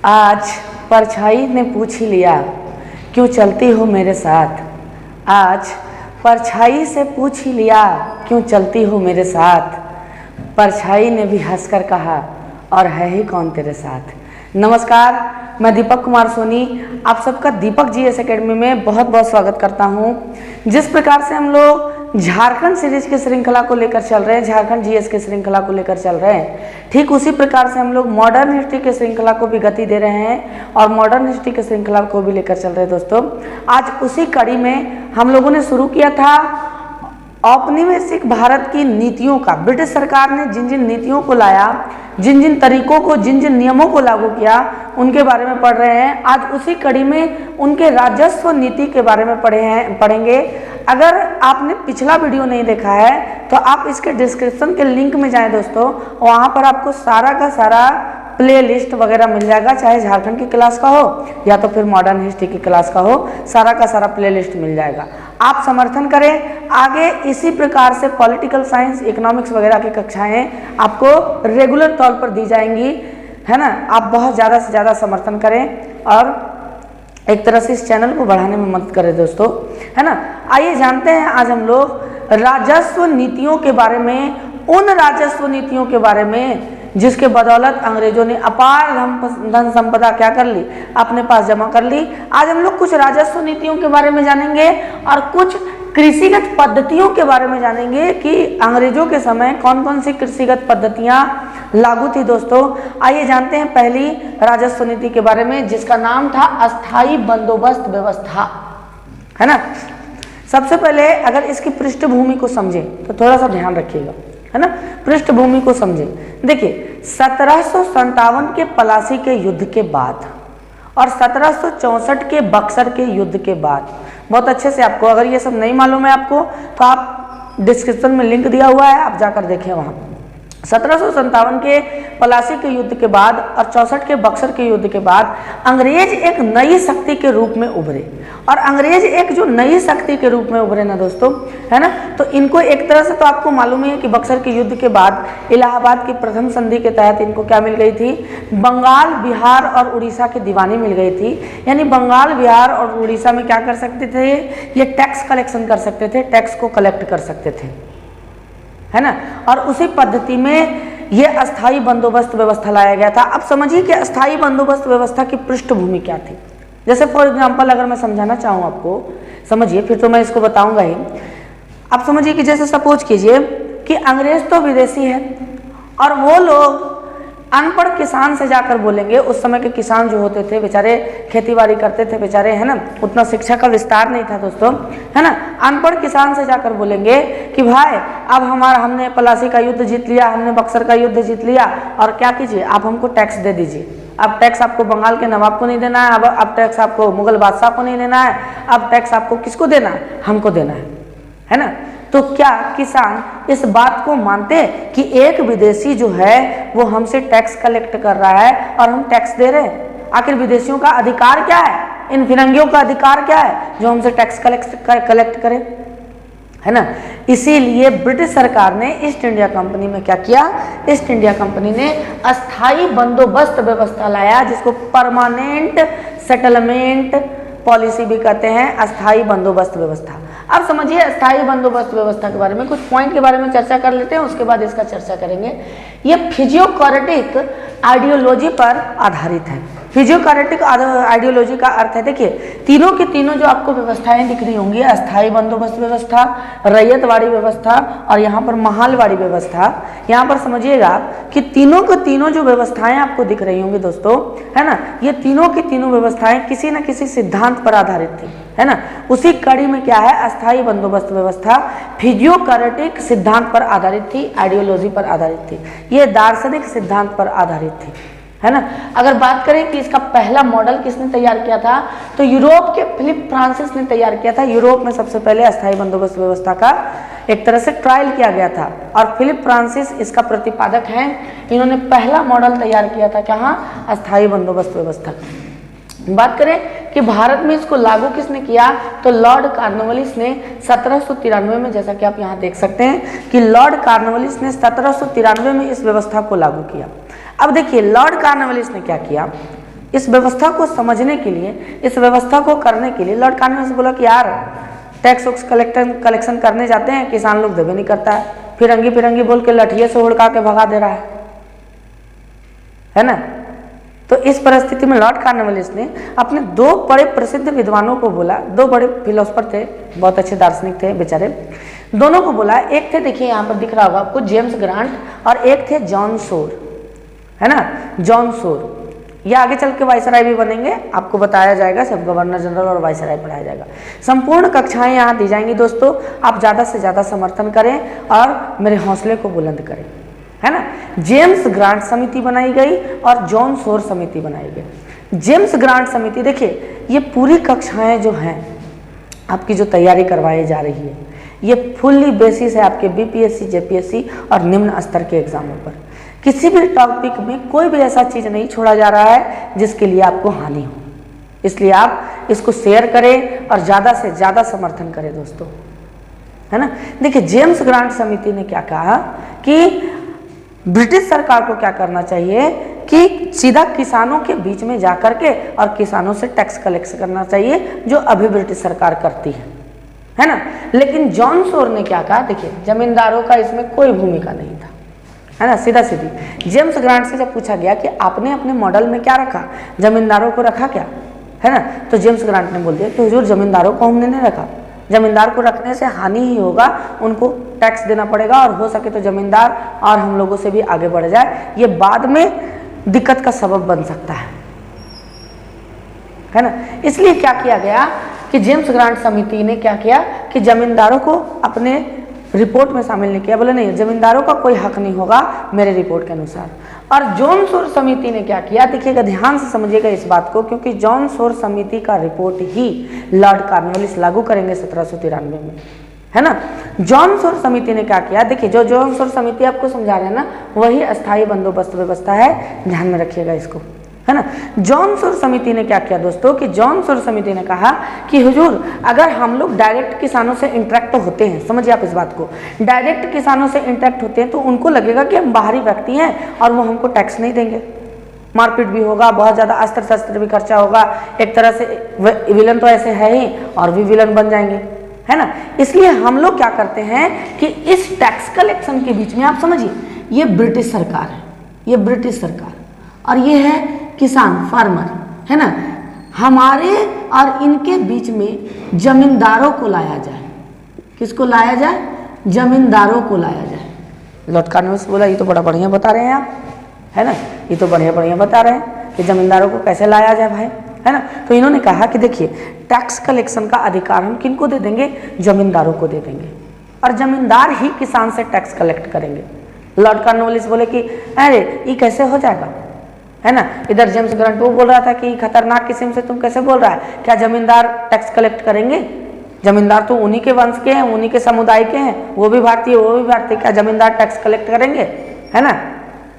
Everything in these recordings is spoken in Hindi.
आज परछाई ने पूछ ही लिया क्यों चलती हो मेरे साथ। आज परछाई से पूछ ही लिया क्यों चलती हो मेरे साथ। परछाई ने भी हंसकर कहा और है ही कौन तेरे साथ। नमस्कार, मैं दीपक कुमार सोनी आप सबका दीपक जीएस एकेडमी में बहुत बहुत स्वागत करता हूं। जिस प्रकार से हम लोग झारखंड सीरीज की श्रृंखला को लेकर चल रहे हैं, झारखंड जीएस की श्रृंखला को लेकर चल रहे हैं, ठीक उसी प्रकार से हम लोग मॉडर्न हिस्ट्री की श्रृंखला को भी गति दे रहे हैं और मॉडर्न हिस्ट्री की श्रृंखला को भी लेकर चल रहे हैं। दोस्तों, आज उसी कड़ी में हम लोगों ने शुरू किया था औपनिवेशिक भारत की नीतियों का। ब्रिटिश सरकार ने जिन जिन नीतियों को लाया, जिन जिन तरीकों को, जिन जिन नियमों को लागू किया, उनके बारे में पढ़ रहे हैं। आज उसी कड़ी में उनके राजस्व नीति के बारे में पढ़ेंगे। अगर आपने पिछला वीडियो नहीं देखा है तो आप इसके डिस्क्रिप्शन के लिंक में जाएं दोस्तों, वहाँ पर आपको सारा का सारा प्ले लिस्ट वगैरह मिल जाएगा, चाहे झारखंड की क्लास का हो या तो फिर मॉडर्न हिस्ट्री की क्लास का हो, सारा का सारा प्ले लिस्ट मिल जाएगा। आप समर्थन करें, आगे इसी प्रकार से पॉलिटिकल साइंस, इकोनॉमिक्स वगैरह की कक्षाएं आपको रेगुलर तौर पर दी जाएंगी, है ना। आप बहुत ज़्यादा से ज़्यादा समर्थन करें और एक तरह से इस चैनल को बढ़ाने में मदद करें दोस्तों, है ना। आइए जानते हैं आज हम लोग राजस्व नीतियों के बारे में, उन राजस्व नीतियों के बारे में जिसके बदौलत अंग्रेजों ने अपार धन संपदा क्या कर ली, अपने पास जमा कर ली। आज हम लोग कुछ राजस्व नीतियों के बारे में जानेंगे और कुछ कृषिगत पद्धतियों के बारे में जानेंगे कि अंग्रेजों के समय कौन कौन सी कृषिगत पद्धतियां लागू थी। दोस्तों, आइए जानते हैं पहली राजस्व नीति के बारे में, जिसका नाम था अस्थाई बंदोबस्त व्यवस्था, है ना। सबसे पहले अगर इसकी पृष्ठभूमि को समझें तो थोड़ा सा ध्यान रखिएगा, है ना। पृष्ठभूमि को समझें। देखिए, 1757 के पलासी के युद्ध के बाद और 1764 के बक्सर के युद्ध के बाद, बहुत अच्छे से आपको, अगर ये सब नहीं मालूम है आपको तो आप डिस्क्रिप्शन में लिंक दिया हुआ है, आप जाकर देखें वहाँ। 1757 के पलासी के युद्ध के बाद और 64 के बक्सर के युद्ध के बाद अंग्रेज एक नई शक्ति के रूप में उभरे। और अंग्रेज एक जो नई शक्ति के रूप में उभरे ना दोस्तों, है ना, तो इनको एक तरह से तो आपको मालूम ही है कि बक्सर के युद्ध के बाद इलाहाबाद की प्रथम संधि के तहत इनको क्या मिल गई थी, बंगाल, बिहार और उड़ीसा की दीवानी मिल गई थी। यानी बंगाल, बिहार और उड़ीसा में क्या कर सकते थे, ये टैक्स कलेक्शन कर सकते थे, टैक्स को कलेक्ट कर सकते थे, है ना। और उसी पद्धति में ये अस्थाई बंदोबस्त व्यवस्था लाया गया था। अब समझिए कि अस्थाई बंदोबस्त व्यवस्था की पृष्ठभूमि क्या थी। जैसे फॉर एग्जांपल अगर मैं समझाना चाहूँ आपको, समझिए, फिर तो मैं इसको बताऊंगा ही। आप समझिए कि जैसे सपोज कीजिए कि अंग्रेज तो विदेशी है और वो लोग अनपढ़ किसान से जाकर बोलेंगे। उस समय के किसान जो होते थे बेचारे खेती बाड़ी करते थे बेचारे, है ना, उतना शिक्षा का विस्तार नहीं था दोस्तों, है ना। अनपढ़ किसान से जाकर बोलेंगे कि भाई अब हमने पलासी का युद्ध जीत लिया, हमने बक्सर का युद्ध जीत लिया और क्या कीजिए, आप हमको टैक्स दे दीजिए। अब टैक्स आपको बंगाल के नवाब को नहीं देना है, अब टैक्स आपको मुगल बादशाह को नहीं देना है, अब टैक्स आपको किसको देना है, हमको देना है ना। तो क्या किसान इस बात को मानते कि एक विदेशी जो है वो हमसे टैक्स कलेक्ट कर रहा है और हम टैक्स दे रहे हैं? आखिर विदेशियों का अधिकार क्या है, इन फिरंगियों का अधिकार क्या है जो हमसे टैक्स कलेक्ट करें, है ना। इसीलिए ब्रिटिश सरकार ने ईस्ट इंडिया कंपनी में क्या किया, ईस्ट इंडिया कंपनी ने अस्थाई बंदोबस्त व्यवस्था लाया, जिसको परमानेंट सेटलमेंट पॉलिसी भी कहते हैं, अस्थाई बंदोबस्त व्यवस्था। अब समझिए अस्थाई बंदोबस्त व्यवस्था के बारे में कुछ पॉइंट के बारे में चर्चा कर लेते हैं, उसके बाद इसका चर्चा करेंगे। ये फिजियोक्रेटिक आइडियोलॉजी पर आधारित है। फिजियोक्रेटिक आइडियोलॉजी का अर्थ है, देखिए, तीनों की तीनों जो आपको व्यवस्थाएं दिख रही होंगी, अस्थाई बंदोबस्त व्यवस्था, रैयतवाड़ी व्यवस्था और यहाँ पर महालवाड़ी व्यवस्था, यहाँ पर समझिएगा कि तीनों के तीनों जो व्यवस्थाएं आपको दिख रही होंगी दोस्तों, है ना, ये तीनों की तीनों व्यवस्थाएं किसी न किसी सिद्धांत पर आधारित थी, है ना। उसी कड़ी में क्या है, अस्थाई बंदोबस्त व्यवस्था फिजियोक्रेटिक सिद्धांत पर आधारित थी, आइडियोलॉजी पर आधारित थी, ये दार्शनिक सिद्धांत पर आधारित थी, है ना। अगर बात करें कि इसका पहला मॉडल किसने तैयार किया था, तो यूरोप के फिलिप फ्रांसिस ने तैयार किया था। यूरोप में सबसे पहले अस्थाई बंदोबस्त व्यवस्था का एक तरह से ट्रायल किया गया था और फिलिप फ्रांसिस इसका प्रतिपादक हैं। इन्होंने पहला मॉडल तैयार किया था, कहाँ, अस्थाई बंदोबस्त व्यवस्था। बात करें कि भारत में इसको लागू किसने किया, तो लॉर्ड कॉर्नवालिस ने 1793 में, जैसा कि आप यहाँ देख सकते हैं कि लॉर्ड कॉर्नवालिस ने 1793 में इस व्यवस्था को लागू किया। अब देखिए लॉर्ड कॉर्नवालिस ने क्या किया, इस व्यवस्था को समझने के लिए, इस व्यवस्था को करने के लिए लॉर्ड कॉर्नवालिस बोला कि यार टैक्स वैक्स कलेक्शन करने जाते हैं, किसान लोग देवे नहीं करता है, फिरंगी फिरंगी बोल के लठिए से उड़का के भगा दे रहा है ना। तो इस परिस्थिति में लॉर्ड कॉर्नवालिस ने अपने दो बड़े प्रसिद्ध विद्वानों को बोला, दो बड़े फिलोसफर थे, बहुत अच्छे दार्शनिक थे बेचारे, दोनों को बोला। एक थे, देखिए यहाँ पर दिख रहा होगा आपको, जेम्स ग्रांट, और एक थे जॉन सोर, है ना, जॉन सोर। ये आगे चल के वाइसराय भी बनेंगे, आपको बताया जाएगा, सब गवर्नर जनरल और वाइसराय पढ़ाया जाएगा। संपूर्ण कक्षाएं यहाँ दी जाएंगी दोस्तों, आप ज़्यादा से ज़्यादा समर्थन करें और मेरे हौसले को बुलंद करें, है ना। जेम्स ग्रांट समिति बनाई गई और जॉन सोर समिति बनाई गई। जेम्स ग्रांट समिति, देखिए ये पूरी कक्षाएं जो हैं आपकी जो तैयारी करवाई जा रही है, ये फुल्ली बेसिस है आपके बीपीएससी, जेपीएससी और निम्न स्तर के एग्जामों पर। किसी भी टॉपिक में कोई भी ऐसा चीज़ नहीं छोड़ा जा रहा है जिसके लिए आपको हानि हो, इसलिए आप इसको शेयर करें और ज़्यादा से ज़्यादा समर्थन करें दोस्तों, है ना। देखिए जेम्स ग्रांट समिति ने क्या कहा कि ब्रिटिश सरकार को क्या करना चाहिए कि सीधा किसानों के बीच में जाकर के और किसानों से टैक्स कलेक्ट करना चाहिए, जो अभी ब्रिटिश सरकार करती है ना। लेकिन जॉन सोर ने क्या कहा, देखिए जमींदारों का इसमें कोई भूमिका नहीं था, है ना, सीधा सीधी। जेम्स ग्रांट से जब पूछा गया कि आपने अपने मॉडल में क्या रखा, जमींदारों को रखा क्या, है ना, तो जेम्स ग्रांट ने बोल दिया कि हुजूर जमींदारों को हमने नहीं रखा, जमींदार को रखने से हानि ही होगा, उनको टैक्स देना पड़ेगा और हो सके तो जमींदार और हम लोगों से भी आगे बढ़ जाए, ये बाद में दिक्कत का सबब बन सकता है ना। इसलिए क्या किया गया कि जेम्स ग्रांट समिति ने क्या किया कि जमींदारों को अपने रिपोर्ट में शामिल नहीं किया, बोले नहीं जमींदारों का कोई हक नहीं होगा मेरे रिपोर्ट के अनुसार। और जॉन सोर समिति ने क्या किया, देखिएगा ध्यान से समझिएगा इस बात को, क्योंकि जॉन सोर समिति का रिपोर्ट ही लॉर्ड कॉर्नवालिस लागू करेंगे 1793 में, है ना। जॉन सोर समिति ने क्या किया, देखिए जो जॉन सोर समिति आपको समझा रहे हैं ना, वही अस्थायी बंदोबस्त व्यवस्था है, ध्यान में रखिएगा इसको, है ना। जॉन सोर समिति ने क्या किया दोस्तों कि जॉन सोर समिति ने कहा कि हुजूर अगर हम लोग डायरेक्ट किसानों से इंटरेक्ट होते हैं, समझिए आप इस बात को, डायरेक्ट किसानों से इंटरेक्ट होते हैं तो उनको लगेगा कि हम बाहरी व्यक्ति हैं और वो हमको टैक्स नहीं देंगे, मारपीट भी होगा, बहुत ज़्यादा अस्त्र शस्त्र भी खर्चा होगा, एक तरह से विलन तो ऐसे है ही और भी विलन बन जाएंगे, है ना। इसलिए हम लोग क्या करते हैं कि इस टैक्स कलेक्शन के बीच में, आप समझिए ये ब्रिटिश सरकार है, ये ब्रिटिश सरकार और ये है किसान, फार्मर, है ना, हमारे और इनके बीच में जमींदारों को लाया जाए। किसको लाया जाए, जमींदारों को लाया जाए। लॉर्ड कॉर्नवालिस बोला ये तो बड़ा बढ़िया बता रहे हैं आप, है ना, ये तो बढ़िया बता रहे हैं कि जमींदारों को कैसे लाया जाए भाई, है ना। तो इन्होंने कहा कि देखिए टैक्स कलेक्शन का अधिकार हम किनको दे देंगे, जमींदारों को दे देंगे और जमींदार ही किसान से टैक्स कलेक्ट करेंगे। लॉर्ड कॉर्नवालिस बोले कि अरे ये कैसे हो जाएगा, है ना। इधर जेम्स ग्रांट वो बोल रहा था कि खतरनाक किस्म से तुम कैसे बोल रहा है, क्या जमींदार टैक्स कलेक्ट करेंगे, जमींदार तो उन्हीं के वंश के हैं, उन्हीं के समुदाय के हैं, वो भी भारतीय वो भी भारतीय, क्या जमींदार टैक्स कलेक्ट करेंगे, है ना।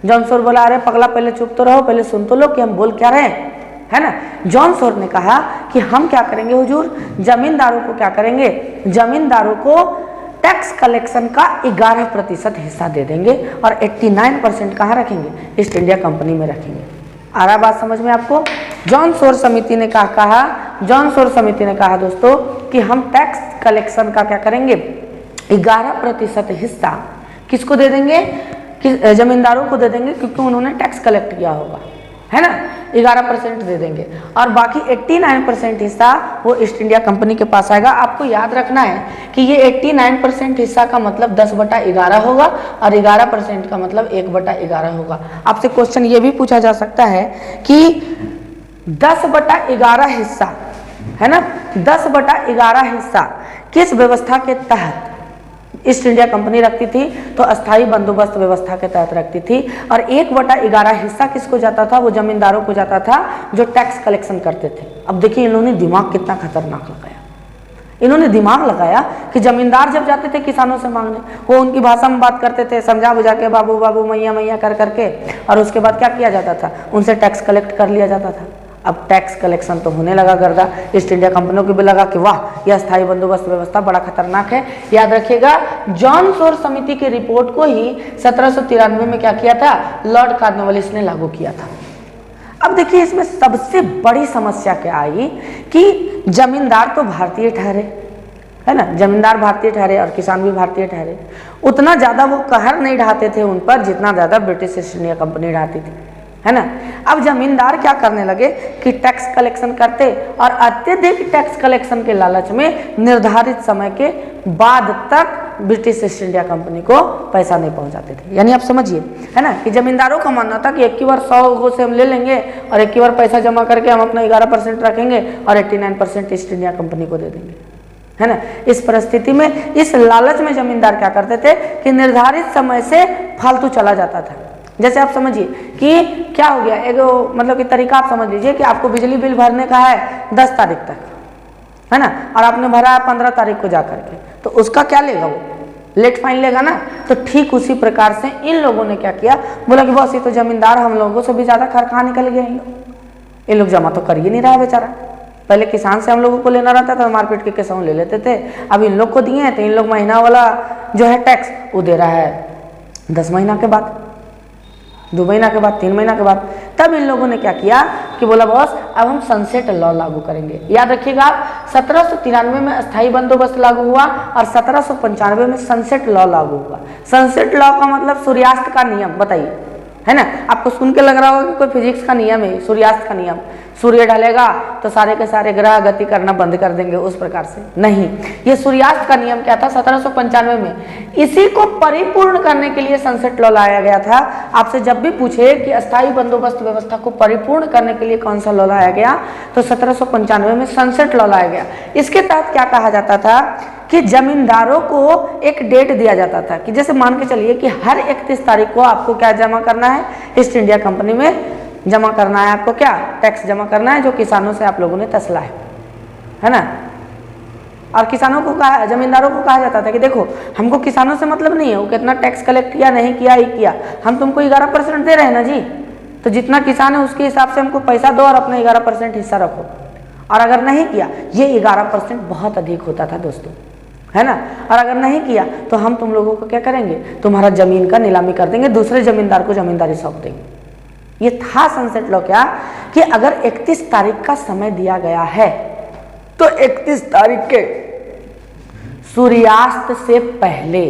जॉन सोर बोला अरे पगला पहले चुप तो रहो, पहले सुन तो लो कि हम बोल क्या रहे हैं, है ना। जॉन सोर ने कहा कि हम क्या करेंगे हुजूर, जमींदारों को क्या करेंगे, जमींदारों को टैक्स कलेक्शन का 11% हिस्सा दे देंगे और 89% कहाँ रखेंगे, ईस्ट इंडिया कंपनी में रखेंगे। आ रहा बात समझ में आपको। जॉन सोर समिति ने कहा जॉन सोर समिति ने कहा दोस्तों कि हम टैक्स कलेक्शन का क्या करेंगे, 11% हिस्सा किसको दे देंगे, कि जमींदारों को दे देंगे, क्योंकि उन्होंने टैक्स कलेक्ट किया होगा, है ना। 11% दे देंगे और बाकी 89% हिस्सा वो ईस्ट इंडिया कंपनी के पास आएगा। आपको याद रखना है कि ये 89% हिस्सा का मतलब 10/11 होगा और 11% का मतलब 1/11 होगा। आपसे क्वेश्चन ये भी पूछा जा सकता है कि 10/11 हिस्सा, है ना, 10/11 हिस्सा किस व्यवस्था के तहत ईस्ट इंडिया कंपनी रखती थी, तो अस्थाई बंदोबस्त व्यवस्था के तहत रखती थी। और 1/11 हिस्सा किसको जाता था, वो जमींदारों को जाता था जो टैक्स कलेक्शन करते थे। अब देखिए इन्होंने दिमाग कितना खतरनाक लगाया, इन्होंने दिमाग लगाया कि जमींदार जब जाते थे किसानों से मांगने, वो उनकी भाषा में बात करते थे, समझा बुझा के बाबू बाबू मैया मैया कर करके, और उसके बाद क्या किया जाता था, उनसे टैक्स कलेक्ट कर लिया जाता था। अब टैक्स कलेक्शन तो होने लगा गर्दा, ईस्ट इंडिया कंपनियों को भी लगा कि वाह यह अस्थायी बंदोबस्त व्यवस्था बड़ा खतरनाक है। याद रखिएगा जॉन सोर समिति की रिपोर्ट को ही 1793 में क्या किया था, लॉर्ड कॉर्नवालिस ने लागू किया था। अब देखिए इसमें सबसे बड़ी समस्या क्या आई कि जमींदार तो भारतीय ठहरे, है ना, जमींदार भारतीय ठहरे और किसान भी भारतीय ठहरे, उतना ज़्यादा वो कहर नहीं ढाते थे उन पर जितना ज़्यादा ब्रिटिश ईस्ट इंडिया कंपनी ढाती थी, है ना। अब जमींदार क्या करने लगे कि टैक्स कलेक्शन करते और अत्यधिक टैक्स कलेक्शन के लालच में निर्धारित समय के बाद तक ब्रिटिश ईस्ट इंडिया कंपनी को पैसा नहीं पहुंचाते थे। यानी आप समझिए, है ना, कि जमींदारों का मानना था कि एक ही बार 100 से हम ले लेंगे और एक ही बार पैसा जमा करके हम अपना 11% रखेंगे और 89% ईस्ट इंडिया कंपनी को दे देंगे, है ना। इस परिस्थिति में, इस लालच में जमींदार क्या करते थे कि निर्धारित समय से फालतू चला जाता था। जैसे आप समझिए कि क्या हो गया, एक मतलब कि तरीका आप समझ लीजिए कि आपको बिजली बिल भरने का है 10 तारीख तक, है ना, और आपने भरा है 15 तारीख को जा करके, तो उसका क्या लेगा, वो लेट फाइन लेगा ना। तो ठीक उसी प्रकार से इन लोगों ने क्या किया, बोला कि बस ये तो जमींदार हम लोगों से भी ज़्यादा खरखा निकल गए, इन लोग जमा तो कर ही नहीं रहा है बेचारा। पहले किसान से हम लोगों को लेना रहता था, मारपीट के किसान ले लेते थे, अब इन लोग को दिए हैं तो इन लोग महीना वाला जो है टैक्स वो दे रहा है 10 महीना के बाद, 2 महीना के बाद, 3 महीना के बाद। तब इन लोगों ने क्या किया कि बोला बॉस अब हम सनसेट लॉ लागू करेंगे। याद रखिएगा आप, 1793 में अस्थाई बंदोबस्त लागू हुआ और 1795 में सनसेट लॉ लागू हुआ। सनसेट लॉ का मतलब सूर्यास्त का नियम, बताइए, है ना। आपको सुन के लग रहा होगा कि कोई फिजिक्स का नियम है, सूर्यास्त का नियम, सूर्य ढलेगा तो सारे के सारे ग्रह गति करना बंद कर देंगे, उस प्रकार से नहीं। ये सूर्यास्त का नियम क्या था, 1795 में, इसी को परिपूर्ण करने के लिए सनसेट लॉ लाया गया था। आपसे जब भी पूछे कि अस्थायी बंदोबस्त व्यवस्था को परिपूर्ण करने के लिए कौन सा लॉ लाया गया, तो 1795 में सनसेट लॉ लाया गया। इसके तहत क्या कहा जाता था कि जमींदारों को एक डेट दिया जाता था कि जैसे मान के चलिए कि हर 31 तारीख को आपको क्या जमा करना है, ईस्ट इंडिया कंपनी में जमा करना है, आपको क्या टैक्स जमा करना है जो किसानों से आप लोगों ने तसला है ना। और किसानों को कहा, जमींदारों को कहा जाता था कि देखो हमको किसानों से मतलब नहीं है वो कितना टैक्स कलेक्ट किया नहीं किया ही किया, हम तुमको 11% दे रहे हैं ना जी, तो जितना किसान है उसके हिसाब से हमको पैसा दो और अपना 11% हिस्सा रखो। और अगर नहीं किया, ये 11% बहुत अधिक होता था दोस्तों, है ना, और अगर नहीं किया तो हम तुम लोगों को क्या करेंगे, तुम्हारा जमीन का नीलामी कर देंगे, दूसरे जमींदार को जमींदारी सौंप देंगे। ये था सनसेट लॉ क्या कि अगर 31 तारीख का समय दिया गया है तो 31 तारीख के सूर्यास्त से पहले,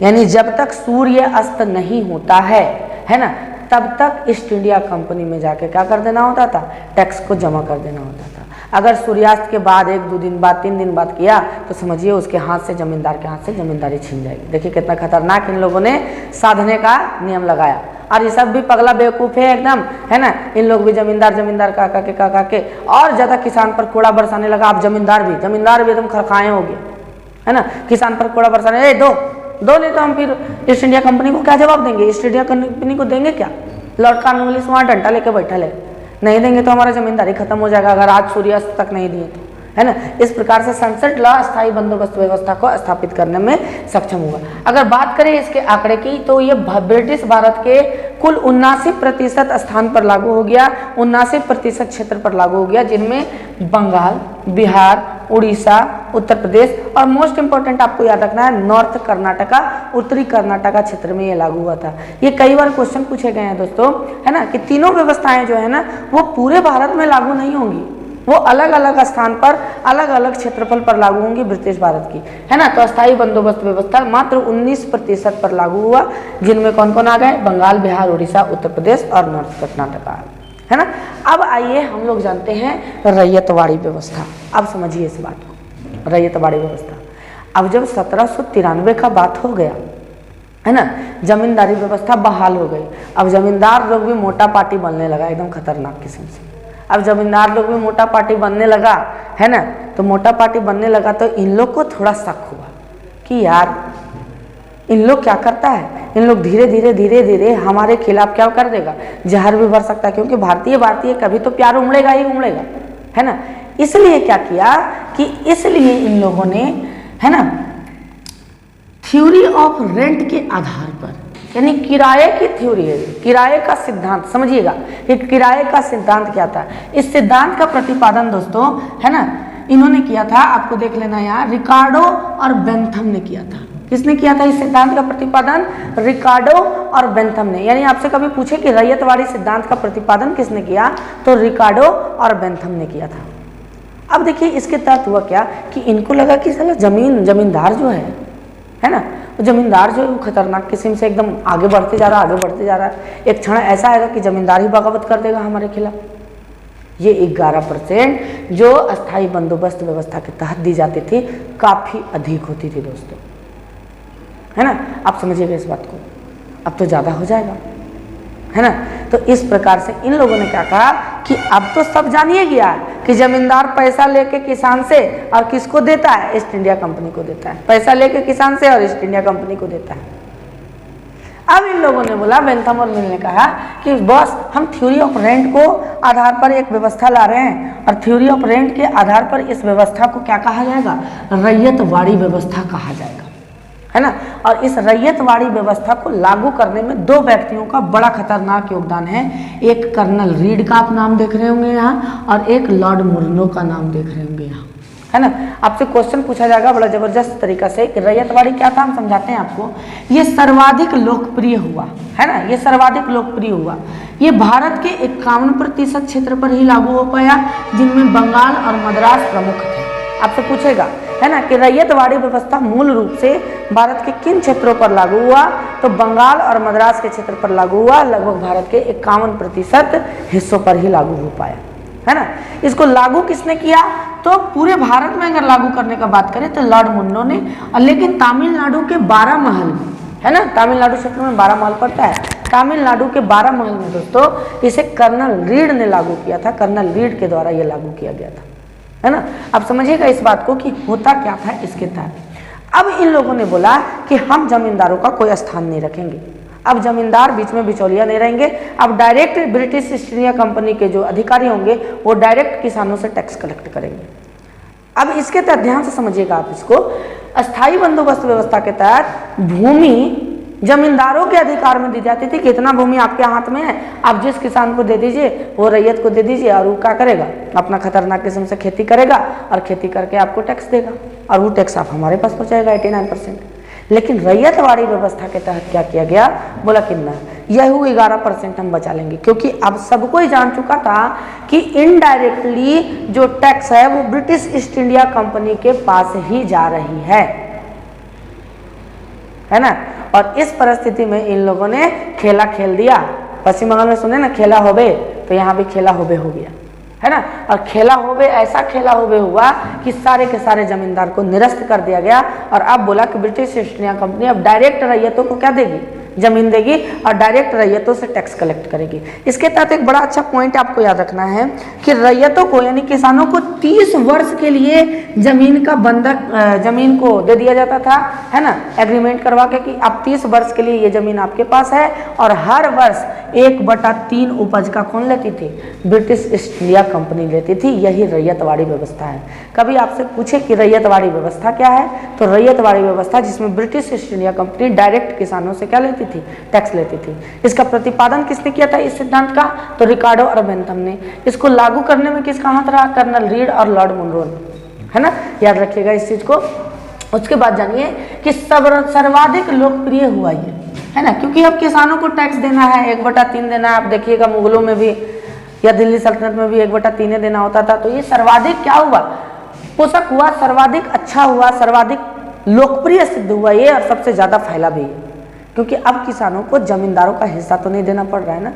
यानी जब तक सूर्य अस्त नहीं होता है ना, तब तक ईस्ट इंडिया कंपनी में जाके क्या कर देना होता था, टैक्स को जमा कर देना होता था। अगर सूर्यास्त के बाद 1-2 दिन बाद 3 दिन बाद किया तो समझिए उसके हाथ से, जमींदार के हाथ से जमींदारी छीन जाएगी। देखिए कितना खतरनाक इन लोगों ने साधने का नियम लगाया। और ये सब भी पगला बेवकूफ़ है एकदम, है ना। इन लोग भी जमींदार का के और ज़्यादा किसान पर कूड़ा बरसाने लगा। आप जमींदार भी एकदम खरखाए हो गए, है ना। किसान पर कूड़ा बरसाने, दो नहीं तो हम फिर ईस्ट इंडिया कंपनी को क्या जवाब देंगे, ईस्ट इंडिया कंपनी को देंगे क्या, लड़का इंग्लिश वहाँ डंडा लेके बैठा है, नहीं देंगे तो हमारा जमींदारी खत्म हो जाएगा अगर आज सूर्यास्त तक नहीं दिए तो, है ना। इस प्रकार से सनसेट लॉ अस्थायी बंदोबस्त व्यवस्था को स्थापित करने में सक्षम हुआ। अगर बात करें इसके आंकड़े की तो ये ब्रिटिश भारत के कुल 79% स्थान पर लागू हो गया, 79% क्षेत्र पर लागू हो गया, जिनमें बंगाल, बिहार, उड़ीसा, उत्तर प्रदेश और मोस्ट इंपॉर्टेंट आपको याद रखना है नॉर्थ कर्नाटका, उत्तरी कर्नाटका क्षेत्र में ये लागू हुआ था। ये कई बार क्वेश्चन पूछे गए हैं दोस्तों, है ना, कि तीनों व्यवस्थाएं जो है ना वो पूरे भारत में लागू नहीं होंगी, वो अलग अलग स्थान पर अलग अलग क्षेत्रफल पर लागू होंगी ब्रिटिश भारत की, है ना। तो अस्थायी बंदोबस्त व्यवस्था मात्र 19% पर लागू हुआ, जिनमें कौन कौन आ गए, बंगाल, बिहार, उड़ीसा, उत्तर प्रदेश और नॉर्थ कर्नाटका, है ना। अब आइए हम लोग जानते हैं रैयतवाड़ी व्यवस्था। अब समझिए इस बात को, रैयतवाड़ी व्यवस्था। अब जब 1793 का बात हो गया, है ना, जमींदारी व्यवस्था बहाल हो गई। अब जमींदार लोग भी मोटा पार्टी बनने लगा, एकदम खतरनाक किस्म से। अब जमींदार लोग भी मोटा पार्टी बनने लगा, है ना, तो मोटा पार्टी बनने लगा तो इन लोग को थोड़ा शक हुआ कि यार इन लोग क्या करता है, इन लोग धीरे धीरे हमारे खिलाफ क्या कर देगा, जहर भी भर सकता है, क्योंकि भारतीय कभी तो प्यार उमड़ेगा ही उमड़ेगा, है ना। इसलिए क्या किया कि इसलिए इन लोगों ने, है ना, थ्योरी ऑफ रेंट के आधार पर, यानी किराए की थ्योरी है, किराए का सिद्धांत, समझिएगा कि किराए का सिद्धांत क्या था। इस सिद्धांत का प्रतिपादन दोस्तों, है ना, इन्होंने किया था, आपको देख लेना यहाँ, रिकार्डो और बेंथम ने किया था। किसने किया था इस सिद्धांत का प्रतिपादन? रिकार्डो और बेंथम ने। यानी आपसे कभी पूछे कि रैयतवाड़ी सिद्धांत का प्रतिपादन किसने किया, तो रिकार्डो और बेंथम ने किया था। अब देखिए इसके तहत हुआ क्या कि इनको लगा कि साला जमींदार जो है ना, वो जमींदार जो है वो खतरनाक किस्म से एकदम आगे बढ़ते जा रहा है। एक क्षण ऐसा आएगा कि जमींदार ही बगावत कर देगा हमारे खिलाफ। ये 11% जो अस्थाई बंदोबस्त व्यवस्था के तहत दी जाती थी काफ़ी अधिक होती थी दोस्तों, है ना। आप समझिएगा इस बात को, अब तो ज़्यादा हो जाएगा, है ना। तो इस प्रकार से इन लोगों ने क्या कहा कि अब तो सब जानिए गया कि जमींदार पैसा लेके किसान से और किसको देता है? ईस्ट इंडिया कंपनी को देता है। पैसा लेके किसान से और ईस्ट इंडिया कंपनी को देता है। अब इन लोगों ने बोला, बेंथम और मिल ने कहा कि बॉस हम थ्योरी ऑफ रेंट को आधार पर एक व्यवस्था ला रहे हैं और थ्योरी ऑफ रेंट के आधार पर इस व्यवस्था को क्या कहा जाएगा? रैयतवाड़ी व्यवस्था कहा जाएगा, है ना। और इस रैयतवाड़ी व्यवस्था को लागू करने में दो व्यक्तियों का बड़ा खतरनाक योगदान है। एक कर्नल रीड का आप नाम देख रहे होंगे यहाँ, और एक लॉर्ड मुर्नो का नाम देख रहे होंगे यहाँ, है ना। आपसे क्वेश्चन पूछा जाएगा बड़ा जबरदस्त तरीका से कि रैयतवाड़ी क्या था, हम समझाते हैं आपको। ये सर्वाधिक लोकप्रिय हुआ, है ना, ये सर्वाधिक लोकप्रिय हुआ। ये भारत के 51% क्षेत्र पर ही लागू हो पाया, जिनमें बंगाल और मद्रास प्रमुख थे। आपसे पूछेगा, है ना, कि रैयतवाड़ी व्यवस्था मूल रूप से भारत के किन क्षेत्रों पर लागू हुआ, तो बंगाल और मद्रास के क्षेत्र पर लागू हुआ। लगभग भारत के 51% हिस्सों पर ही लागू हो पाया, है ना। इसको लागू किसने किया, तो पूरे भारत में अगर लागू करने का बात करें तो लॉर्ड मुन्नो ने। लेकिन तमिलनाडु के 12 महल में, है ना, तमिलनाडु क्षेत्र में 12 महल पड़ता है, तमिलनाडु के 12 महल में दोस्तों इसे कर्नल रीड ने लागू किया था। कर्नल रीड के द्वारा ये लागू किया गया था, है ना। अब समझिएगा इस बात को कि होता क्या था इसके तहत। अब इन लोगों ने बोला कि हम जमींदारों का कोई स्थान नहीं रखेंगे, अब जमींदार बीच में बिचौलिया नहीं रहेंगे। अब direct British east India company के जो अधिकारी होंगे वो डायरेक्ट किसानों से टैक्स कलेक्ट करेंगे। अब इसके तहत ध्यान से समझिएगा आप इसको, अस्थाई बंदोबस्त व्यवस्था के तहत भूमि जमींदारों के अधिकार में दी जाती थी कि इतना भूमि आपके हाथ में है, आप जिस किसान को दे दीजिए, वो रैयत को दे दीजिए, और वो क्या करेगा, अपना खतरनाक किस्म से खेती करेगा और खेती करके आपको टैक्स देगा, और वो टैक्स आप हमारे पास पहुंचाएगा 89%। लेकिन रैयतवाड़ी व्यवस्था के तहत क्या किया गया, बोला कि ना, यह 11% हम बचा लेंगे, क्योंकि अब सबको ही जान चुका था कि इनडायरेक्टली जो टैक्स है वो ब्रिटिश ईस्ट इंडिया कंपनी के पास ही जा रही है ना। और इस परिस्थिति में इन लोगों ने खेला खेल दिया। पश्चिम बंगाल में सुने ना खेला होबे, तो यहाँ भी खेला होबे हो गया, है ना। और खेला होबे, ऐसा खेला होबे हुआ कि सारे के सारे जमींदार को निरस्त कर दिया गया। और अब बोला कि ब्रिटिश ईस्ट इंडिया कंपनी अब डायरेक्ट रैयतों को क्या देगी, जमीन देगी, और डायरेक्ट रैयतों से टैक्स कलेक्ट करेगी। इसके तहत एक बड़ा अच्छा पॉइंट आपको याद रखना है कि रैयतों को यानी किसानों को 30 वर्ष के लिए जमीन का बंधक, जमीन को दे दिया जाता था, है ना, एग्रीमेंट करवा के कि अब 30 वर्ष के लिए ये जमीन आपके पास है, और हर वर्ष 1/3 उपज का कौन लेती थी, ब्रिटिश ईस्ट इंडिया कंपनी लेती थी। यही रैयतवाड़ी व्यवस्था है। कभी आपसे पूछे कि रैयतवाड़ी व्यवस्था क्या है, तो रैयतवाड़ी व्यवस्था जिसमें British east India company direct किसानों से क्या लेती थी, टैक्स लेती थी। इसका प्रतिपादन किसने किया था इस सिद्धांत का, तो रिकार्डो और बेंथम ने। इसको लागू करने में किसका हाथ रहा, कर्नल रीड और लॉर्ड मुनरो, है ना, याद रखिएगा इस चीज को। उसके बाद जानिए कि सर्वाधिक लोकप्रिय हुआ ये, है ना, क्योंकि अब किसानों को टैक्स देना है, 1/3 देना है। आप देखिएगा मुगलों में भी या दिल्ली सल्तनत में भी 1/3 देना होता था। तो ये सर्वाधिक क्या हुआ, पोषक हुआ, सर्वाधिक अच्छा हुआ, सर्वाधिक लोकप्रिय सिद्ध हुआ ये, और सबसे ज्यादा फैला भी है, क्योंकि अब किसानों को जमींदारों का हिस्सा तो नहीं देना पड़ रहा है ना।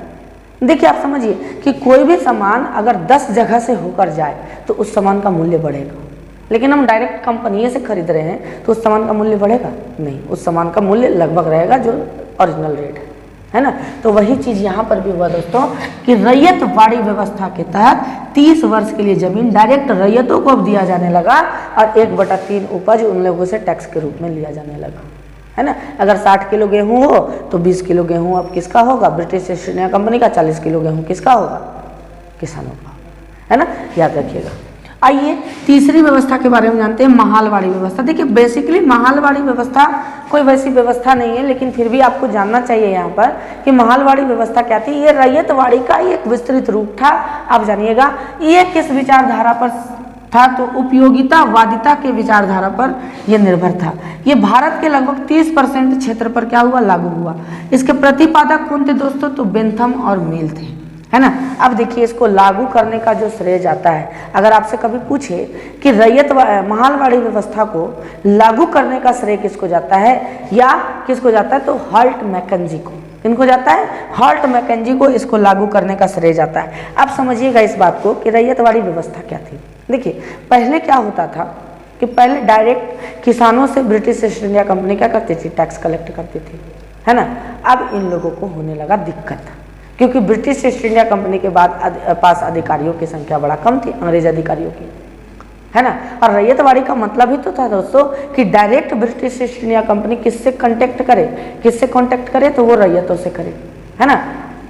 देखिए आप समझिए कि कोई भी सामान अगर 10 जगह से होकर जाए तो उस सामान का मूल्य बढ़ेगा, लेकिन हम डायरेक्ट कंपनी से खरीद रहे हैं तो उस सामान का मूल्य बढ़ेगा नहीं, उस सामान का मूल्य लगभग रहेगा जो ओरिजिनल रेट है ना। तो वही चीज़ यहाँ पर भी हुआ दोस्तों कि रैयतवाड़ी व्यवस्था के तहत 30 वर्ष के लिए जमीन डायरेक्ट रैयतों को अब दिया जाने लगा, और 1/3 उपज उन लोगों से टैक्स के रूप में लिया जाने लगा, है ना। अगर 60 किलो गेहूं हो तो 20 किलो गेहूं अब किसका होगा, ब्रिटिश ईस्ट इंडिया कंपनी का। 40 किलो गेहूं किसका होगा, किसानों का, है ना, याद रखिएगा। आइए तीसरी व्यवस्था के बारे में जानते हैं, महालवाड़ी व्यवस्था। देखिए बेसिकली महालवाड़ी व्यवस्था कोई वैसी व्यवस्था नहीं है, लेकिन फिर भी आपको जानना चाहिए यहाँ पर कि महालवाड़ी व्यवस्था क्या थी। ये रैयतवाड़ी का एक विस्तृत रूप था। आप जानिएगा ये किस विचारधारा पर था तो उपयोगितावादिता के विचारधारा पर यह निर्भर था। ये भारत के लगभग 30% क्षेत्र पर क्या हुआ, लागू हुआ। इसके प्रतिपादक कौन थे दोस्तों, तो बेंथम और मिल थे, है ना। अब देखिए इसको लागू करने का जो श्रेय जाता है, अगर आपसे कभी पूछे कि रैयत महालवाड़ी व्यवस्था को लागू करने का श्रेय किसको जाता है या किसको जाता है, तो हॉल्ट मैकेंजी को। किनको जाता है, हॉल्ट मैकेंजी को इसको लागू करने का श्रेय जाता है। अब समझिएगा इस बात को कि रैयतवाड़ी व्यवस्था क्या थी। देखिए पहले क्या होता था कि पहले डायरेक्ट किसानों से ब्रिटिश ईस्ट इंडिया कंपनी क्या करती थी, टैक्स कलेक्ट करती थी, है ना। अब इन लोगों को होने लगा दिक्कत, क्योंकि ब्रिटिश ईस्ट इंडिया कंपनी के बाद पास अधिकारियों की संख्या बड़ा कम थी, अंग्रेज अधिकारियों की, है ना। और रैयतवाड़ी का मतलब ही तो था दोस्तों कि direct British east India company किससे कांटेक्ट करे, तो वो रैयतों से करे, है ना।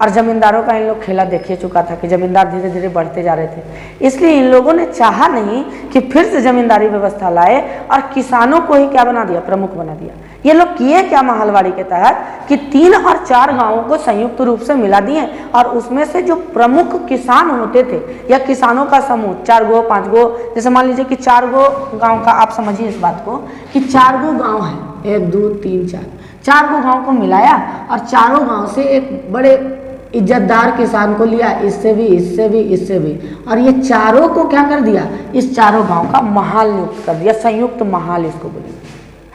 और जमींदारों का इन लोग खेला देखिए चुका था कि जमींदार धीरे धीरे बढ़ते जा रहे थे, इसलिए इन लोगों ने चाहा नहीं कि फिर से जमींदारी व्यवस्था लाए और किसानों को ही क्या बना दिया, प्रमुख बना दिया। ये लोग किए क्या महालवाड़ी के तहत कि 3 और 4 गांवों को संयुक्त रूप से मिला दिए और उसमें से जो प्रमुख किसान होते थे या किसानों का समूह 4 गो 5 गो, जैसे मान लीजिए कि 4 गो गांव का, आप समझिए इस बात को कि 4 गो गांव है, 1 2 3 4 गो गांव को मिलाया और चारों गांव से एक बड़े इज्जतदार किसान को लिया, इससे भी इससे भी इससे भी, और ये चारों को क्या कर दिया, इस चारों गांव का महाल नियुक्त कर दिया, संयुक्त महाल इसको बोलिए,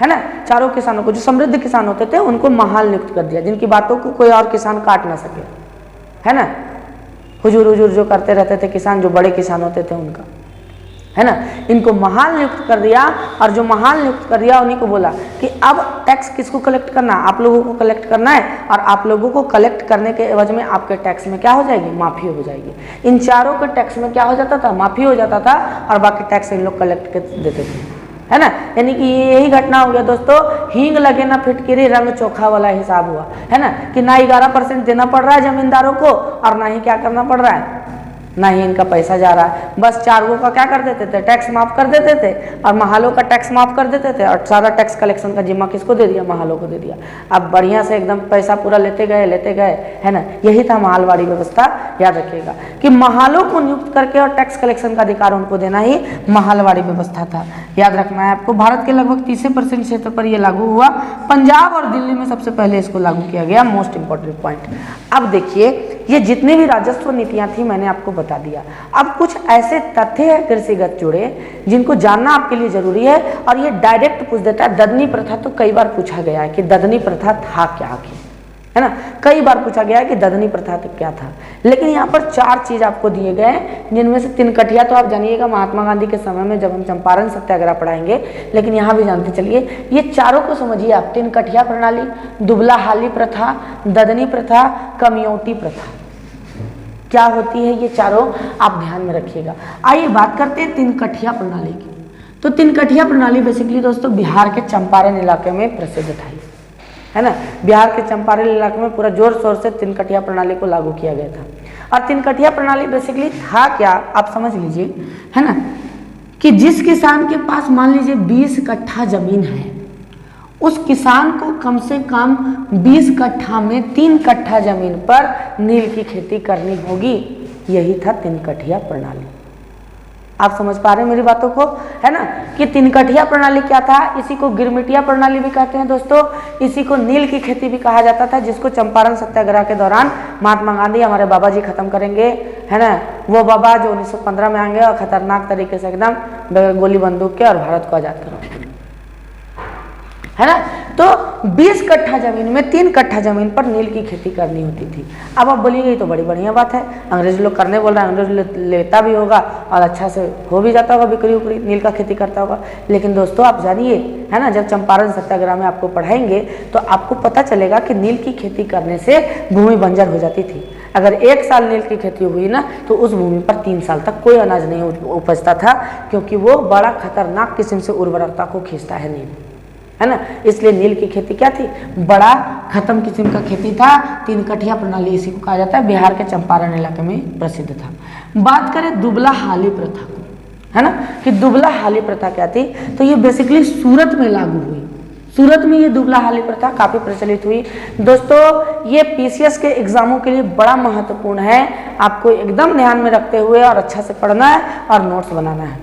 है ना। चारों किसानों को, जो समृद्ध किसान होते थे उनको महाल नियुक्त कर दिया, जिनकी बातों को कोई और किसान काट ना सके, है ना। हुजूर हुजूर जो करते रहते थे किसान, जो बड़े किसान होते थे उनका, है ना, इनको महाल नियुक्त कर दिया। और जो महाल नियुक्त कर दिया उन्हीं को बोला कि अब टैक्स किसको कलेक्ट करना, आप लोगों को कलेक्ट करना है, और आप लोगों को कलेक्ट करने के एवज में आपके टैक्स में क्या हो जाएगी, माफ़ी हो जाएगी। इन चारों के टैक्स में क्या हो जाता था, माफ़ी हो जाता था, और बाकी टैक्स इन लोग कलेक्ट कर देते थे, है ना। यानी कि यही घटना हो गया दोस्तों, हींग लगे ना फिटकिरी रंग चोखा वाला हिसाब हुआ, है ना, कि ना 11% देना पड़ रहा है जमींदारों को और ना ही क्या करना पड़ रहा है, ना ही इनका पैसा जा रहा है। बस 4 गो का क्या कर देते थे, टैक्स माफ कर देते थे, और महालों का टैक्स माफ कर देते थे, और सारा टैक्स कलेक्शन का जिम्मा किसको दे दिया, महालों को दे दिया। अब बढ़िया से एकदम पैसा पूरा लेते गए, है ना। यही था महालवाड़ी व्यवस्था। याद रखिएगा कि महालों को नियुक्त करके और टैक्स कलेक्शन का अधिकार उनको देना ही महालवाड़ी व्यवस्था था। याद रखना है आपको। भारत के लगभग 30% क्षेत्र पर यह लागू हुआ। पंजाब और दिल्ली में सबसे पहले इसको लागू किया गया। Most important point. अब देखिए ये जितनी भी राजस्व नीतियां थी मैंने आपको बता दिया। अब कुछ ऐसे तथ्य है कृषिगत जुड़े जिनको जानना आपके लिए जरूरी है, और ये डायरेक्ट पूछ देता है। ददनी प्रथा तो कई बार पूछा गया है कि ददनी प्रथा था क्या आखिर, है ना, कई बार पूछा गया है कि ददनी प्रथा तो क्या था। लेकिन यहाँ पर 4 चीज आपको दिए गए हैं, जिनमें से 3 कठिया तो आप जानिएगा महात्मा गांधी के समय में जब हम चंपारण सत्याग्रह पढ़ाएंगे, लेकिन यहाँ भी जानते चलिए। ये चारों को समझिए आप, 3 कठिया प्रणाली, दुबला हाली प्रथा, ददनी प्रथा, कमियोटी प्रथा क्या होती है, ये चारों आप ध्यान में रखिएगा। आइए बात करते हैं 3 कठिया प्रणाली की। तो 3 कठिया प्रणाली बेसिकली दोस्तों बिहार के चंपारण इलाके में प्रसिद्ध था, है ना। बिहार के चंपारण इलाके में पूरा जोर शोर से 3 कठिया प्रणाली को लागू किया गया था। और 3 कठिया प्रणाली बेसिकली था क्या, आप समझ लीजिए, है ना, कि जिस किसान के पास मान लीजिए 20 कट्ठा जमीन है, उस किसान को कम से कम 20 कट्ठा में 3 कट्ठा जमीन पर नील की खेती करनी होगी। यही था 3 कठिया प्रणाली। आप समझ पा रहे हैं मेरी बातों को, है ना, कि 3 कठिया प्रणाली क्या था। इसी को गिरमिटिया प्रणाली भी कहते हैं दोस्तों। इसी को नील की खेती भी कहा जाता था, जिसको चंपारण सत्याग्रह के दौरान महात्मा गांधी हमारे बाबा जी खत्म करेंगे, है ना। वो बाबा जो 1915 में आएंगे और खतरनाक तरीके से एकदम गोली बंदूक के और भारत को आजाद करेंगे, है ना। तो 20 कट्ठा जमीन में 3 कट्ठा जमीन पर नील की खेती करनी होती थी। अब आप बोलिए ये तो बड़ी बढ़िया बात है, अंग्रेज लोग करने बोल रहे हैं, अंग्रेज लेता भी होगा और अच्छा से हो भी जाता होगा, बिक्री उकरी नील का खेती करता होगा। लेकिन दोस्तों आप जानिए, है ना, जब चंपारण सत्याग्रह में आपको पढ़ाएंगे तो आपको पता चलेगा कि नील की खेती करने से भूमि बंजर हो जाती थी। अगर 1 साल नील की खेती हुई ना तो उस भूमि पर 3 साल तक कोई अनाज नहीं उपजता था, क्योंकि वो बड़ा खतरनाक किस्म से उर्वरकता को खींचता है नील, है ना। इसलिए नील की खेती क्या थी, बड़ा खत्म किस्म का खेती था। 3 कठिया प्रणाली इसी को कहा जाता है। बिहार के चंपारण इलाके में प्रसिद्ध था। बात करें दुबला हाली प्रथा को, है ना, कि दुबला हाली प्रथा क्या थी, तो ये बेसिकली सूरत में लागू हुई। सूरत में ये दुबला हाली प्रथा काफी प्रचलित हुई। दोस्तों ये पीसीएस के एग्जामों के लिए बड़ा महत्वपूर्ण है, आपको एकदम ध्यान में रखते हुए और अच्छा से पढ़ना है और नोट्स बनाना है।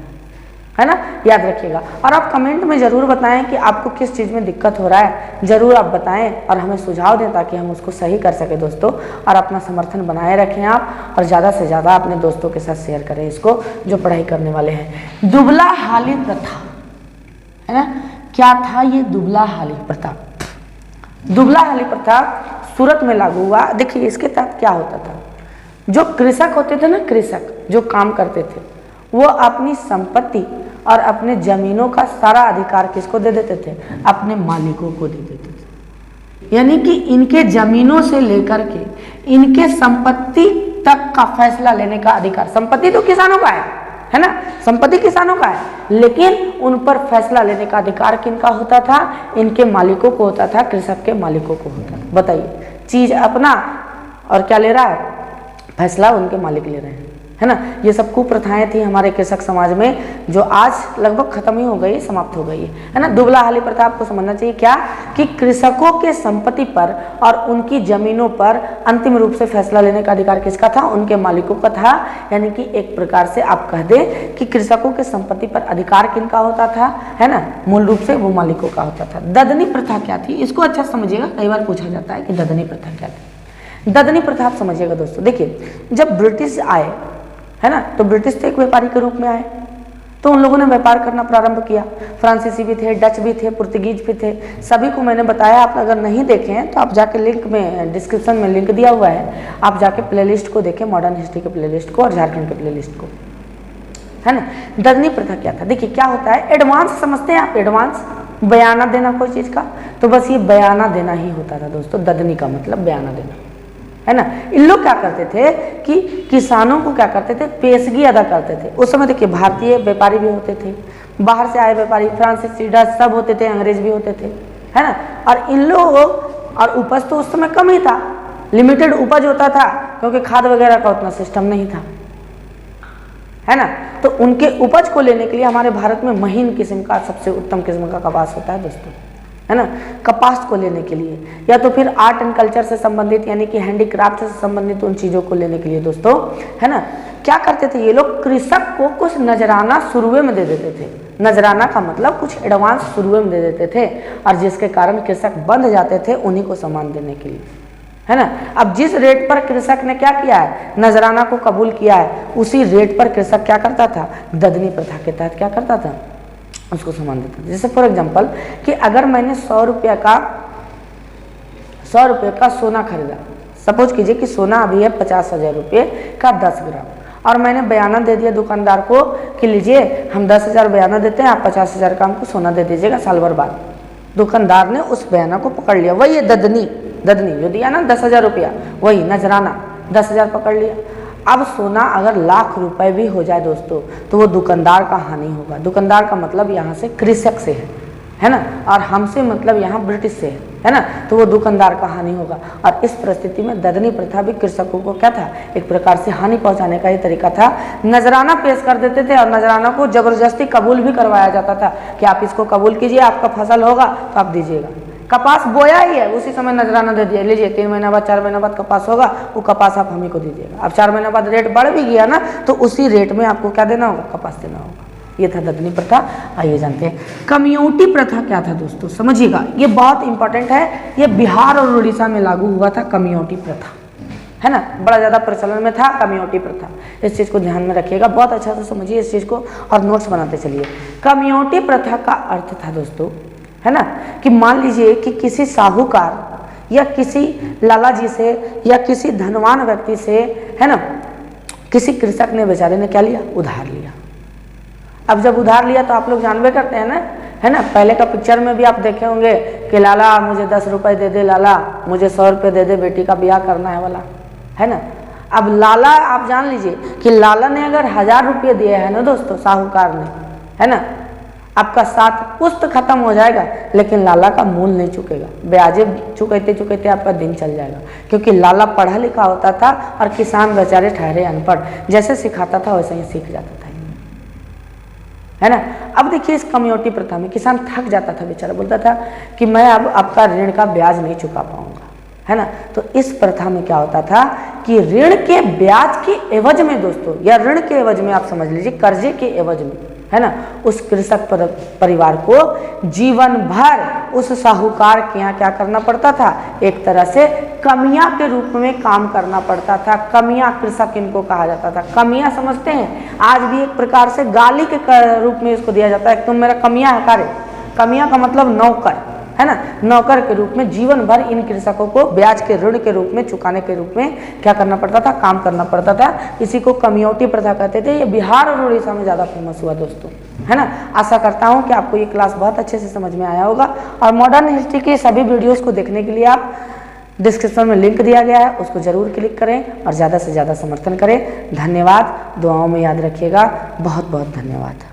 है ना, याद रखिएगा। और आप कमेंट में ज़रूर बताएं कि आपको किस चीज़ में दिक्कत हो रहा है, ज़रूर आप बताएं और हमें सुझाव दें ताकि हम उसको सही कर सकें दोस्तों। और अपना समर्थन बनाए रखें आप, और ज़्यादा से ज़्यादा अपने दोस्तों के साथ शेयर करें इसको जो पढ़ाई करने वाले हैं। दुबला हाली प्रथा, है ना, क्या था ये दुबला हाली प्रथा? दुबला हाली प्रथा सूरत में लागू हुआ। देखिए इसके तहत क्या होता था, जो कृषक होते थे ना, कृषक जो काम करते थे, वो अपनी संपत्ति और अपने जमीनों का सारा अधिकार किसको दे देते थे? अपने मालिकों को दे देते थे। यानी कि इनके जमीनों से लेकर के इनके संपत्ति तक का फैसला लेने का अधिकार, संपत्ति तो किसानों का है ना, संपत्ति किसानों का है, लेकिन उन पर फैसला लेने का अधिकार किनका होता था? इनके मालिकों को होता था, कृषक के मालिकों को होता था। बताइए, चीज अपना और क्या ले रहा है? फैसला उनके मालिक ले रहे हैं, है ना। ये सब कुप्रथाएं थी हमारे कृषक समाज में, जो आज लगभग खत्म ही हो गई, समाप्त हो गई है ना। दुबला हाली प्रथा आपको समझना चाहिए क्या, कि कृषकों के संपत्ति पर और उनकी जमीनों पर अंतिम रूप से फैसला लेने का अधिकार किसका था? उनके मालिकों का था। यानी कि एक प्रकार से आप कह दें कि कृषकों के संपत्ति पर अधिकार किनका होता था, है ना, मूल रूप से वो मालिकों का होता था। ददनी प्रथा क्या थी, इसको अच्छा समझिएगा, कई बार पूछा जाता है कि ददनी प्रथा क्या थी। ददनी प्रथा आप समझिएगा दोस्तों। देखिए, जब ब्रिटिश आए, है ना, तो ब्रिटिश तो एक व्यापारी के रूप में आए, तो उन लोगों ने व्यापार करना प्रारंभ किया। फ्रांसीसी भी थे, डच भी थे, पुर्तगीज भी थे, सभी को मैंने बताया। आप अगर नहीं देखे हैं तो आप जाके लिंक में, डिस्क्रिप्शन में लिंक दिया हुआ है, आप जाके प्लेलिस्ट को देखें, मॉडर्न हिस्ट्री के प्लेलिस्ट को और झारखंड के प्लेलिस्ट को, है ना। ददनी प्रथा क्या था? देखिए क्या होता है, एडवांस समझते हैं आप, एडवांस बयाना देना कोई चीज़ का, तो बस ये बयाना देना ही होता था दोस्तों। ददनी का मतलब बयाना देना, है ना। इन लोग क्या करते थे कि किसानों को क्या करते थे, पेशगी अदा करते थे। उस समय देखिए भारतीय व्यापारी भी होते थे, बाहर से आए व्यापारी, फ्रांसीसी, डच सब होते थे, अंग्रेज भी होते थे, है ना। और इन लोगों, और उपज तो उस समय कम ही था, लिमिटेड उपज होता था, क्योंकि खाद वगैरह का उतना सिस्टम नहीं था, है ना। तो उनके उपज को लेने के लिए हमारे भारत में महीन किस्म का, सबसे उत्तम किस्म का कपास होता है दोस्तों, है ना। कपास को लेने के लिए, या तो फिर आर्ट एंड कल्चर से संबंधित, यानी कि हैंडीक्राफ्ट से संबंधित उन चीज़ों को लेने के लिए दोस्तों, है ना, क्या करते थे ये लोग, कृषक को कुछ नजराना शुरुए में दे देते थे। नजराना का मतलब कुछ एडवांस शुरुए में दे देते थे, और जिसके कारण कृषक बंध जाते थे उन्हीं को सामान देने के लिए, है ना। अब जिस रेट पर कृषक ने क्या किया है, नजराना को कबूल किया है, उसी रेट पर कृषक क्या करता था? ददनी प्रथा के तहत क्या करता था? उसको सामान देता था। जैसे फॉर एग्जांपल कि अगर मैंने 100 रुपये का सोना खरीदा, सपोज कीजिए कि सोना अभी है 50,000 रुपये का 10 ग्राम, और मैंने बयाना दे दिया दुकानदार को कि लीजिए हम 10,000 बयाना देते हैं, आप 50,000 का हमको सोना दे दीजिएगा साल भर बाद। दुकानदार ने उस बयाना को पकड़ लिया, वही है ददनी जो दिया ना 10,000 रुपया, वही नजराना 10,000 पकड़ लिया। अब सोना अगर लाख रुपए भी हो जाए दोस्तों, तो वो दुकानदार का हानि होगा। दुकानदार का मतलब यहाँ से कृषक से है ना, और हमसे मतलब यहाँ ब्रिटिश से है ना, तो वो दुकानदार का हानि होगा। और इस परिस्थिति में ददनी प्रथा भी कृषकों को क्या था, एक प्रकार से हानि पहुंचाने का ही तरीका था। नजराना पेश कर देते थे, और नजराना को जबरदस्ती कबूल भी करवाया जाता था कि आप इसको कबूल कीजिए, आपका फसल होगा तो आप दीजिएगा। कपास बोया ही है, उसी समय नजराना दे दिया, लीजिए 3 महीना बाद 4 महीना बाद कपास होगा, वो कपास आप हमें को दीजिएगा। अब 4 महीना बाद रेट बढ़ भी गया ना, तो उसी रेट में आपको क्या देना होगा, कपास देना होगा। ये था ददनी प्रथा। आइए जानते हैं कम्युनिटी प्रथा क्या था दोस्तों, समझिएगा ये बहुत इंपॉर्टेंट है। ये बिहार और उड़ीसा में लागू हुआ था कम्युनिटी प्रथा, है ना, बड़ा ज़्यादा प्रचलन में था कम्युनिटी प्रथा। इस चीज़ को ध्यान में रखिएगा, बहुत अच्छा से समझिए इस चीज़ को और नोट्स बनाते चलिए। कम्युनिटी प्रथा का अर्थ था दोस्तों, है ना, कि मान लीजिए कि किसी साहूकार या किसी लाला जी से या किसी धनवान व्यक्ति से, है ना, किसी कृषक ने बेचारे ने क्या लिया, उधार लिया। अब जब उधार लिया तो आप लोग जानबे करते हैं ना, है ना, पहले का पिक्चर में भी आप देखे होंगे कि लाला मुझे 10 रुपए दे दे, लाला मुझे 100 रुपये दे दे, बेटी का ब्याह करना है वाला, है ना। अब लाला, आप जान लीजिए कि लाला ने अगर 1000 रुपये दिए हैं ना दोस्तों साहूकार ने, है ना, आपका 7 पुश्त खत्म हो जाएगा, लेकिन लाला का मूल नहीं चुकेगा, ब्याजे चुकते चुकते आपका दिन चल जाएगा, क्योंकि लाला पढ़ा लिखा होता था और किसान बेचारे ठहरे अनपढ़, जैसे सिखाता था वैसे ही सीख जाता था, है ना। अब देखिए इस कम्युनिटी प्रथा में किसान थक जाता था बेचारा, बोलता था कि मैं अब आपका ऋण का ब्याज नहीं चुका पाऊंगा, है ना। तो इस प्रथा में क्या होता था कि ऋण के ब्याज के एवज में दोस्तों, या ऋण के एवज में आप समझ लीजिए कर्जे के एवज में, है ना, उस कृषक परिवार को जीवन भर उस साहूकार के यहाँ क्या करना पड़ता था, एक तरह से कमियां के रूप में काम करना पड़ता था। कमियां कृषक इनको कहा जाता था। कमियां समझते हैं, आज भी एक प्रकार से गाली के रूप में इसको दिया जाता है, तुम मेरा कमियां है कार्य। कमियां का मतलब नौकर, है ना, नौकर के रूप में जीवन भर इन कृषकों को ब्याज के ऋण के रूप में चुकाने के रूप में क्या करना पड़ता था, काम करना पड़ता था। इसी को कमियौटी प्रथा कहते थे। ये बिहार और उड़ीसा में ज़्यादा फेमस हुआ दोस्तों, है ना। आशा करता हूँ कि आपको ये क्लास बहुत अच्छे से समझ में आया होगा। और मॉडर्न हिस्ट्री के सभी वीडियोज़ को देखने के लिए आप डिस्क्रिप्शन में लिंक दिया गया है, उसको ज़रूर क्लिक करें और ज़्यादा से ज़्यादा समर्थन करें। धन्यवाद, दुआओं में याद रखिएगा। बहुत बहुत धन्यवाद।